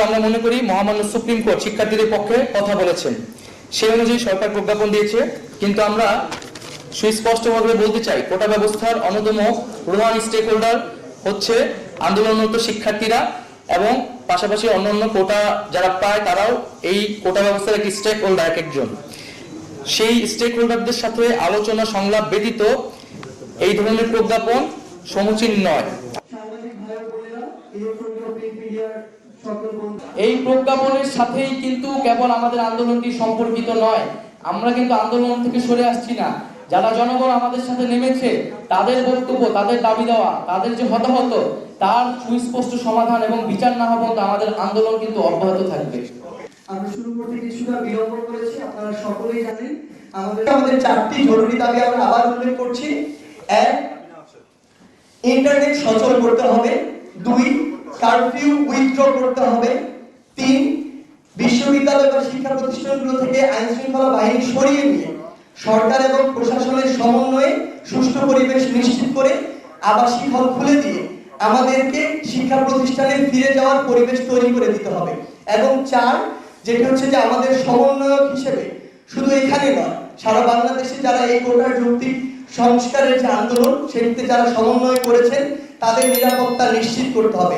আমরা মনে করি মহামান্য সুপ্রিম কোর্ট শিক্ষার্থীদের পক্ষে কথা বলেছেন, সেই অনুযায়ী সরকার প্রজ্ঞাপন দিয়েছে। কিন্তু আমরা সুস্পষ্টভাবে বলতে চাই, কোটা ব্যবস্থার অন্যতম প্রধান স্টেক হোল্ডার হচ্ছে আন্দোলনরত শিক্ষার্থীরা, এবং পাশাপাশি অন্যান্য কোটা যারা পায় তারাও এই কোটা ব্যবস্থার একটি স্টেক হোল্ডার এক একজন। সেই স্টেক হোল্ডারদের সাথে আলোচনা সংলাপ ব্যতীত এই ধরনের প্রজ্ঞাপন সমীচীন নয়। এই প্রজ্ঞাপনের সাথেই কিন্তু কেবল আমাদের আন্দোলনটি সম্পর্কিত নয়। আমরা কিন্তু আন্দোলন থেকে সরে আসছি না। যারা জনগণ আমাদের সাথে নেমেছে, তাদের বক্তব্য, তাদের দাবি দেওয়া, তাদের যে হতাহত, তার সুস্পষ্ট সমাধান এবং বিচার না হওয়া পর্যন্ত আমাদের আন্দোলন কিন্তু অব্যাহত থাকবে। আমরা শুরু করতে কিছুটা বিলম্ব করেছি, আপনারা সকলেই জানেন। আমাদের চারটি জরুরি দাবি আমরা আবার উল্লেখ করছি। 1, ইন্টারনেট সচল করতে হবে। 2, কারফিউ উইথড্র করতে হবে। 3, বিশ্ববিদ্যালয় বা শিক্ষা প্রতিষ্ঠানগুলো থেকে আইন শৃঙ্খলা বাহিনী সরিয়ে নিয়ে সরকার এবং প্রশাসনের সমন্বয়ে সুষ্ঠু পরিবেশ নিশ্চিত করে আবাসিক হল খুলে দিয়ে আমাদেরকে শিক্ষা প্রতিষ্ঠানে ফিরে যাওয়ার পরিবেশ তৈরি করে দিতে হবে। এবং 4, যেটা হচ্ছে যে আমাদের সমন্বয়ক হিসেবে শুধু এখানে নয়, সারা বাংলাদেশে যারা এই কোটার যৌক্তিক সংস্কারের যে আন্দোলন, সেটিতে যারা সমন্বয় করেছেন, তাদের নিরাপত্তা নিশ্চিত করতে হবে।